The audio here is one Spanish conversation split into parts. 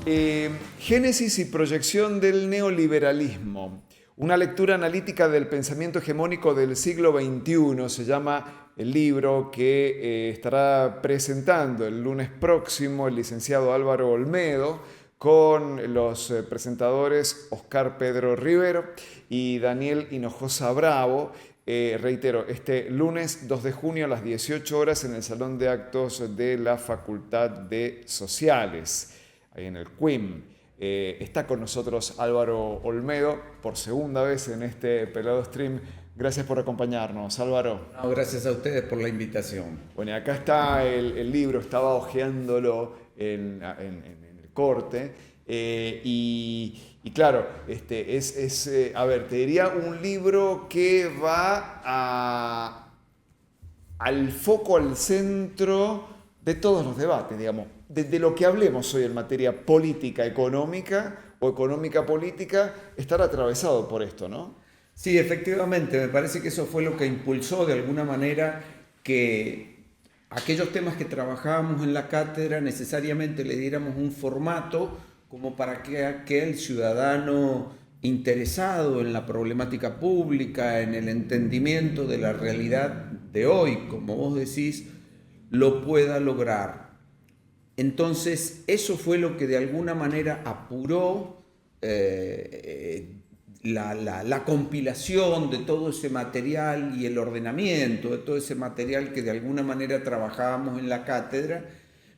Génesis y proyección del neoliberalismo. Una lectura analítica del pensamiento hegemónico del siglo XXI se llama el libro que estará presentando el lunes próximo el licenciado Álvaro Olmedo con los presentadores Oscar Pedro Rivero y Daniel Hinojosa Bravo. Reitero, este lunes 2 de junio a las 18 horas en el Salón de Actos de la Facultad de Sociales, ahí en el CUIM. Está con nosotros Álvaro Olmedo por segunda vez en este Pelado Stream. Gracias por acompañarnos, Álvaro. No, gracias a ustedes por la invitación. Bueno, y acá está el libro, estaba hojeándolo en el corte. Y claro, a ver, te diría un libro que va al foco, al centro de todos los debates, digamos. De lo que hablemos hoy en materia política económica o económica política, estar atravesado por esto, ¿no? Sí, efectivamente, me parece que eso fue lo que impulsó de alguna manera que aquellos temas que trabajábamos en la cátedra necesariamente le diéramos un formato como para que aquel ciudadano interesado en la problemática pública, en el entendimiento de la realidad de hoy, como vos decís, lo pueda lograr. Entonces, eso fue lo que de alguna manera apuró la compilación de todo ese material y el ordenamiento de todo ese material que de alguna manera trabajábamos en la cátedra,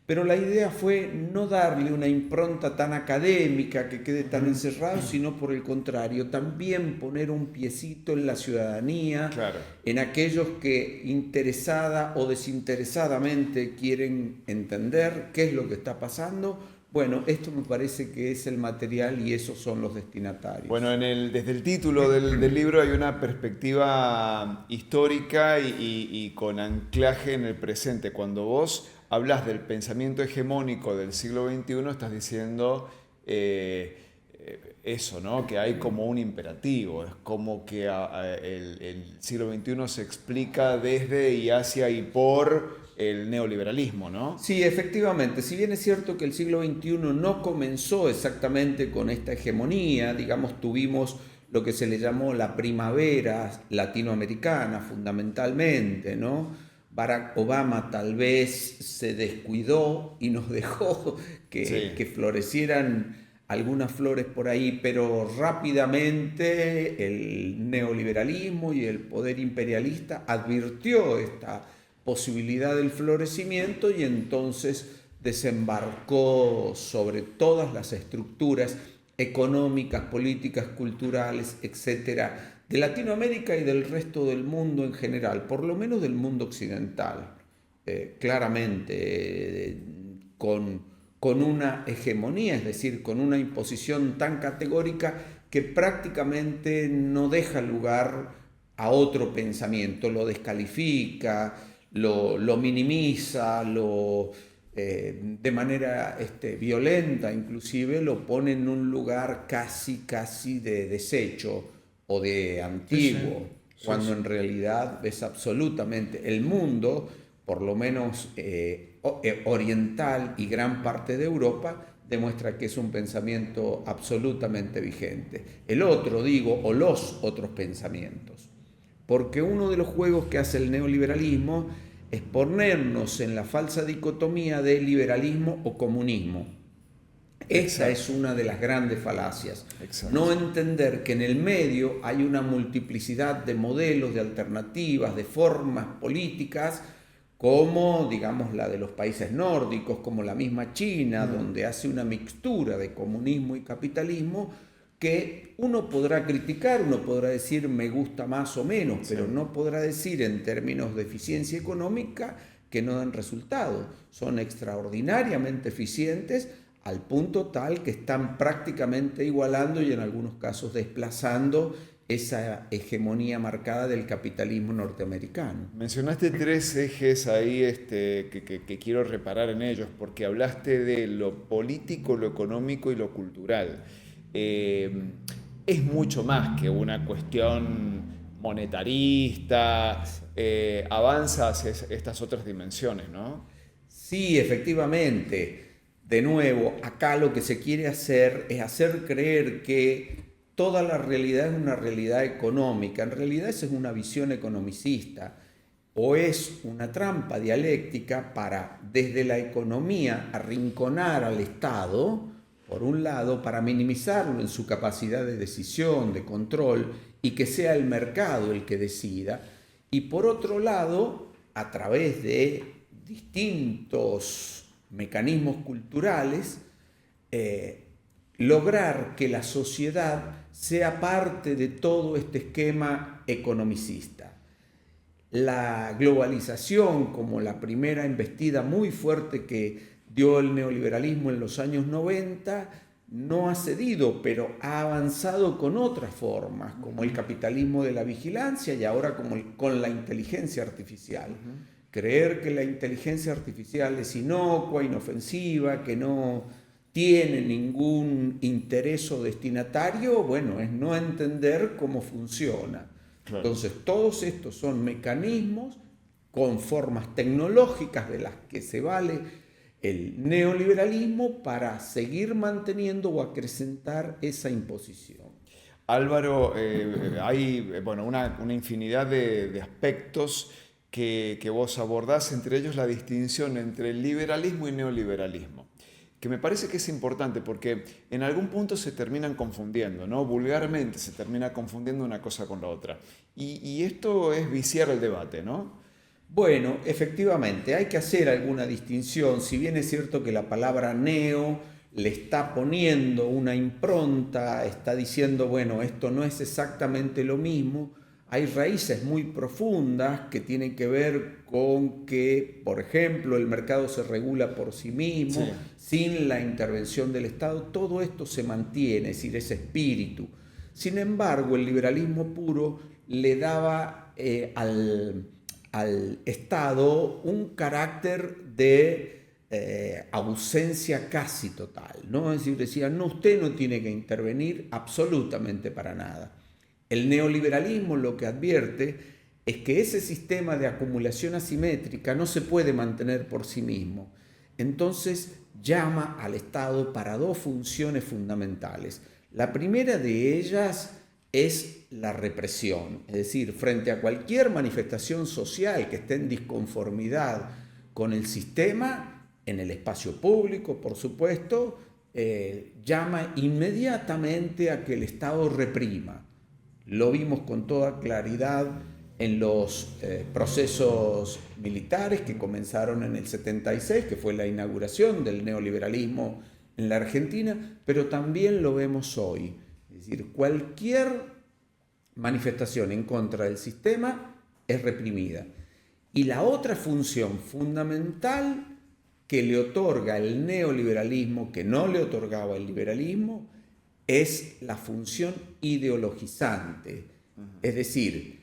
pero la idea fue no darle una impronta tan académica que quede tan encerrado, sino por el contrario, también poner un piecito en la ciudadanía, Claro. en aquellos que interesada o desinteresadamente quieren entender qué es lo que está pasando. Bueno, esto me parece que es el material y esos son los destinatarios. Bueno, desde el título del libro hay una perspectiva histórica y con anclaje en el presente. Cuando vos hablas del pensamiento hegemónico del siglo XXI, estás diciendo eso, ¿no? Que hay como un imperativo. Es como que el siglo XXI se explica desde y hacia y por el neoliberalismo, ¿no? Sí, efectivamente. Si bien es cierto que el siglo XXI no comenzó exactamente con esta hegemonía, digamos, tuvimos lo que se le llamó la primavera latinoamericana fundamentalmente, ¿no? Barack Obama tal vez se descuidó y nos dejó que florecieran algunas flores por ahí, pero rápidamente el neoliberalismo y el poder imperialista advirtió esta posibilidad del florecimiento y entonces desembarcó sobre todas las estructuras económicas, políticas, culturales, etcétera, de Latinoamérica y del resto del mundo en general, por lo menos del mundo occidental, claramente con una hegemonía, es decir, con una imposición tan categórica que prácticamente no deja lugar a otro pensamiento, lo descalifica, lo minimiza, de manera violenta inclusive lo pone en un lugar casi de desecho o de antiguo, cuando en realidad es absolutamente el mundo, por lo menos oriental y gran parte de Europa, demuestra que es un pensamiento absolutamente vigente. El otro, digo, o los otros pensamientos. Porque uno de los juegos que hace el neoliberalismo es ponernos en la falsa dicotomía de liberalismo o comunismo. Esa es una de las grandes falacias. Exacto. No entender que en el medio hay una multiplicidad de modelos, de alternativas, de formas políticas, como digamos la de los países nórdicos, como la misma China, donde hace una mixtura de comunismo y capitalismo, que uno podrá criticar, uno podrá decir me gusta más o menos, pero no podrá decir en términos de eficiencia económica que no dan resultado. Son extraordinariamente eficientes al punto tal que están prácticamente igualando y en algunos casos desplazando esa hegemonía marcada del capitalismo norteamericano. Mencionaste tres ejes ahí que quiero reparar en ellos, porque hablaste de lo político, lo económico y lo cultural. Es mucho más que una cuestión monetarista, avanza hacia estas otras dimensiones, ¿no? Sí, efectivamente. De nuevo, acá lo que se quiere hacer es hacer creer que toda la realidad es una realidad económica. En realidad esa es una visión economicista o es una trampa dialéctica para, desde la economía, arrinconar al Estado, por un lado, para minimizarlo en su capacidad de decisión, de control, y que sea el mercado el que decida, y por otro lado, a través de distintos mecanismos culturales, lograr que la sociedad sea parte de todo este esquema economicista. La globalización, como la primera embestida muy fuerte que dio el neoliberalismo en los años 90, no ha cedido, pero ha avanzado con otras formas, como el capitalismo de la vigilancia y ahora con la inteligencia artificial. Creer que la inteligencia artificial es inocua, inofensiva, que no tiene ningún interés o destinatario, bueno, es no entender cómo funciona. Claro. Entonces, todos estos son mecanismos con formas tecnológicas de las que se vale el neoliberalismo para seguir manteniendo o acrecentar esa imposición. Álvaro, hay una infinidad de aspectos que vos abordás, entre ellos la distinción entre liberalismo y neoliberalismo, que me parece que es importante porque en algún punto se terminan confundiendo, ¿no? Vulgarmente se termina confundiendo una cosa con la otra. Y esto es viciar el debate, ¿no? Bueno, efectivamente, hay que hacer alguna distinción, si bien es cierto que la palabra neo le está poniendo una impronta, está diciendo, bueno, esto no es exactamente lo mismo, hay raíces muy profundas que tienen que ver con que, por ejemplo, el mercado se regula por sí mismo, sí, sin la intervención del Estado, todo esto se mantiene, es decir, ese espíritu. Sin embargo, el liberalismo puro le daba al Estado un carácter de ausencia casi total, ¿no? Es decir, decía, no, usted no tiene que intervenir absolutamente para nada. El neoliberalismo lo que advierte es que ese sistema de acumulación asimétrica no se puede mantener por sí mismo. Entonces llama al Estado para dos funciones fundamentales. La primera de ellas es la represión, es decir, frente a cualquier manifestación social que esté en disconformidad con el sistema, en el espacio público, por supuesto, llama inmediatamente a que el Estado reprima. Lo vimos con toda claridad en los procesos militares que comenzaron en el 76, que fue la inauguración del neoliberalismo en la Argentina, pero también lo vemos hoy. Es decir, cualquier manifestación en contra del sistema es reprimida. Y la otra función fundamental que le otorga el neoliberalismo, que no le otorgaba el liberalismo, es la función ideologizante. Es decir,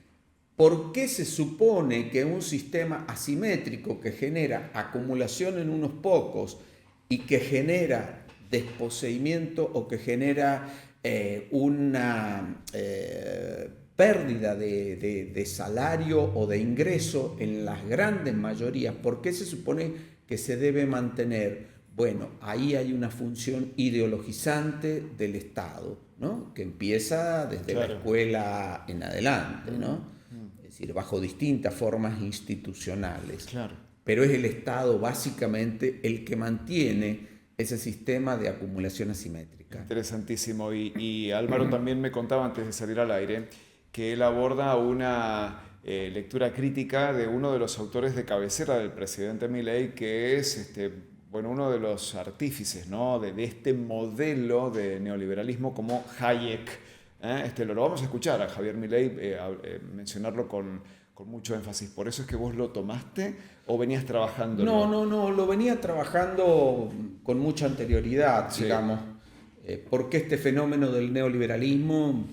¿por qué se supone que un sistema asimétrico que genera acumulación en unos pocos y que genera desposeimiento o que genera una pérdida de salario o de ingreso en las grandes mayorías, ¿por qué se supone que se debe mantener? Bueno, ahí hay una función ideologizante del Estado, ¿no? Que empieza desde la escuela en adelante, ¿no? Es decir, bajo distintas formas institucionales. Claro. Pero es el Estado básicamente el que mantiene ese sistema de acumulación asimétrica. Interesantísimo. Y Álvaro también me contaba antes de salir al aire que él aborda una lectura crítica de uno de los autores de cabecera del presidente Milei, que es uno de los artífices, ¿no? de este modelo de neoliberalismo como Hayek. Lo vamos a escuchar a Javier Milei mencionarlo con mucho énfasis. ¿Por eso es que vos lo tomaste o venías trabajando? No, lo venía trabajando con mucha anterioridad, sí, digamos, porque este fenómeno del neoliberalismo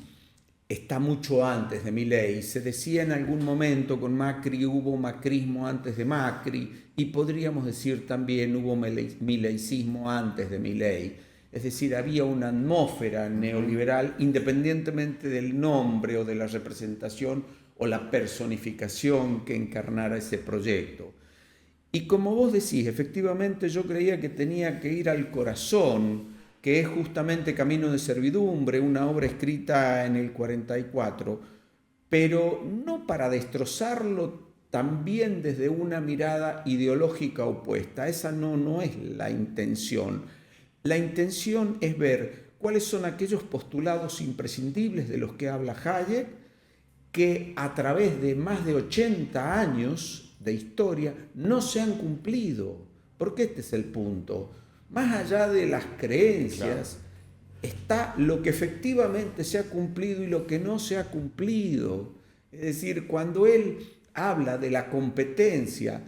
está mucho antes de Milei. Se decía en algún momento con Macri, hubo macrismo antes de Macri, y podríamos decir también hubo mileicismo antes de Milei. Es decir, había una atmósfera neoliberal independientemente del nombre o de la representación o la personificación que encarnara ese proyecto. Y como vos decís, efectivamente yo creía que tenía que ir al corazón, que es justamente Camino de Servidumbre, una obra escrita en el 44, pero no para destrozarlo también desde una mirada ideológica opuesta. Esa no es la intención. La intención es ver cuáles son aquellos postulados imprescindibles de los que habla Hayek, que a través de más de 80 años de historia no se han cumplido. Porque este es el punto. Más allá de las creencias, está lo que efectivamente se ha cumplido y lo que no se ha cumplido. Es decir, cuando él habla de la competencia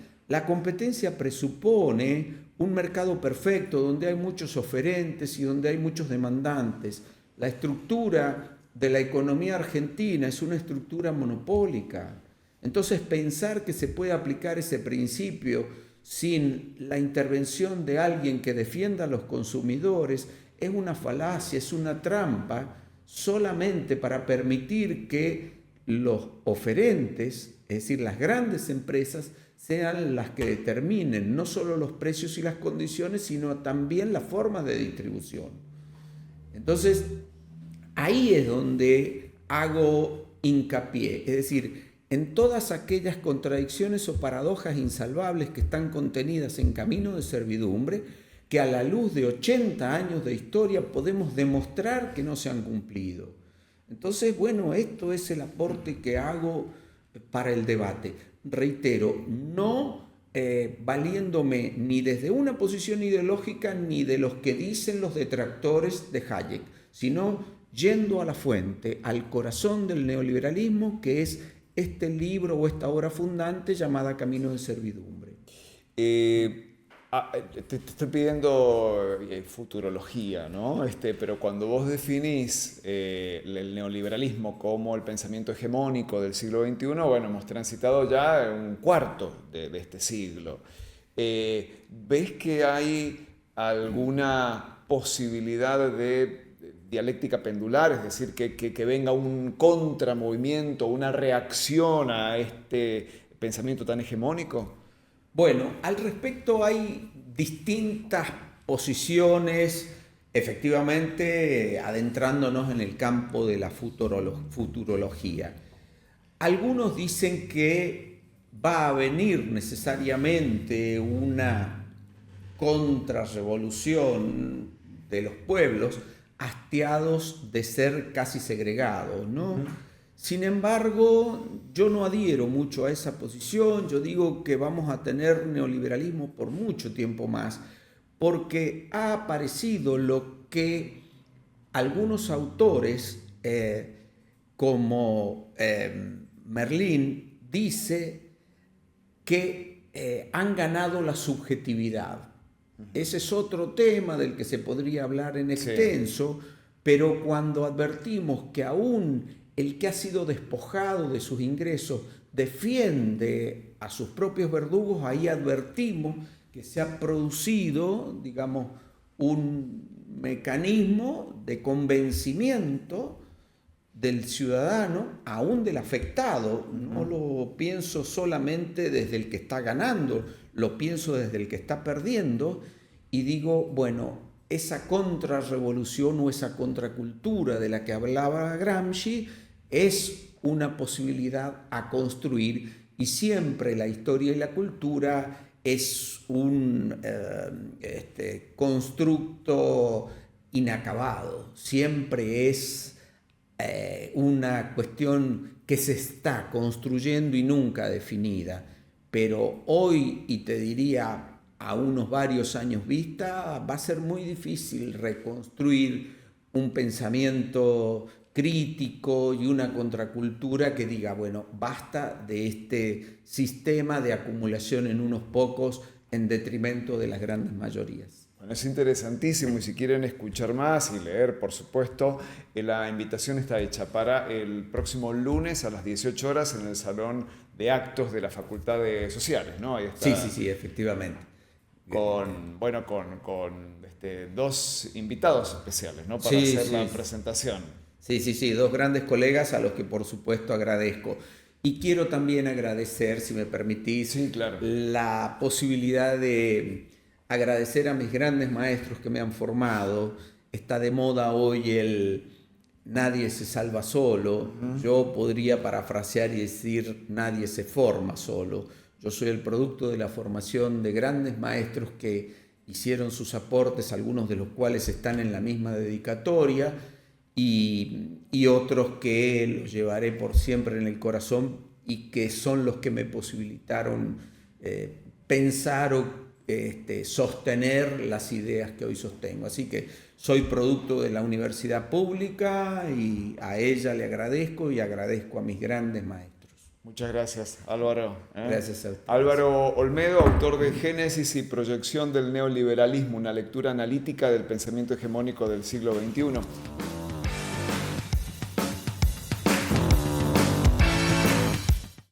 presupone un mercado perfecto donde hay muchos oferentes y donde hay muchos demandantes. La estructura de la economía argentina es una estructura monopólica. Entonces, pensar que se puede aplicar ese principio sin la intervención de alguien que defienda a los consumidores es una falacia, es una trampa, solamente para permitir que los oferentes, es decir, las grandes empresas, sean las que determinen no solo los precios y las condiciones, sino también las formas de distribución. Entonces, ahí es donde hago hincapié, es decir, en todas aquellas contradicciones o paradojas insalvables que están contenidas en Camino de Servidumbre, que a la luz de 80 años de historia podemos demostrar que no se han cumplido. Entonces, bueno, esto es el aporte que hago para el debate. Reitero, no valiéndome ni desde una posición ideológica ni de los que dicen los detractores de Hayek, sino yendo a la fuente, al corazón del neoliberalismo, que es este libro o esta obra fundante llamada Camino de Servidumbre. Te estoy pidiendo futurología, ¿no? Pero cuando vos definís el neoliberalismo como el pensamiento hegemónico del siglo XXI, bueno, hemos transitado ya un cuarto de este siglo. ¿Ves que hay alguna posibilidad de dialéctica pendular, es decir, que venga un contramovimiento, una reacción a este pensamiento tan hegemónico? Bueno, al respecto hay distintas posiciones, efectivamente adentrándonos en el campo de la futurología. Algunos dicen que va a venir necesariamente una contrarrevolución de los pueblos hastiados de ser casi segregados, ¿no? Sin embargo, yo no adhiero mucho a esa posición. Yo digo que vamos a tener neoliberalismo por mucho tiempo más, porque ha aparecido lo que algunos autores, como Merlín, dice que han ganado la subjetividad. Ese es otro tema del que se podría hablar en extenso, sí. Pero cuando advertimos que aún el que ha sido despojado de sus ingresos defiende a sus propios verdugos, ahí advertimos que se ha producido, digamos, un mecanismo de convencimiento del ciudadano, aún del afectado. No lo pienso solamente desde el que está ganando, lo pienso desde el que está perdiendo, y digo, bueno, esa contrarrevolución o esa contracultura de la que hablaba Gramsci es una posibilidad a construir, y siempre la historia y la cultura es un constructo inacabado, siempre es una cuestión que se está construyendo y nunca definida. Pero hoy, y te diría a unos varios años vista, va a ser muy difícil reconstruir un pensamiento crítico y una contracultura que diga, bueno, basta de este sistema de acumulación en unos pocos en detrimento de las grandes mayorías. Bueno, es interesantísimo, y si quieren escuchar más y leer, por supuesto, la invitación está hecha para el próximo lunes a las 18 horas en el Salón de Actos de la Facultad de Sociales, ¿no? Ahí está. Sí, efectivamente. Con dos invitados especiales, ¿no? Para hacer la presentación. Sí, dos grandes colegas a los que por supuesto agradezco. Y quiero también agradecer, si me permitís, Sí, claro. la posibilidad de agradecer a mis grandes maestros que me han formado. Está de moda hoy el nadie se salva solo. Yo podría parafrasear y decir nadie se forma solo. Yo soy el producto de la formación de grandes maestros que hicieron sus aportes, algunos de los cuales están en la misma dedicatoria, y otros que los llevaré por siempre en el corazón y que son los que me posibilitaron pensar o sostener las ideas que hoy sostengo. Así que soy producto de la universidad pública y a ella le agradezco y agradezco a mis grandes maestros. Muchas gracias, Álvaro. Gracias a usted. Álvaro Olmedo, autor de Génesis y proyección del neoliberalismo, una lectura analítica del pensamiento hegemónico del siglo XXI.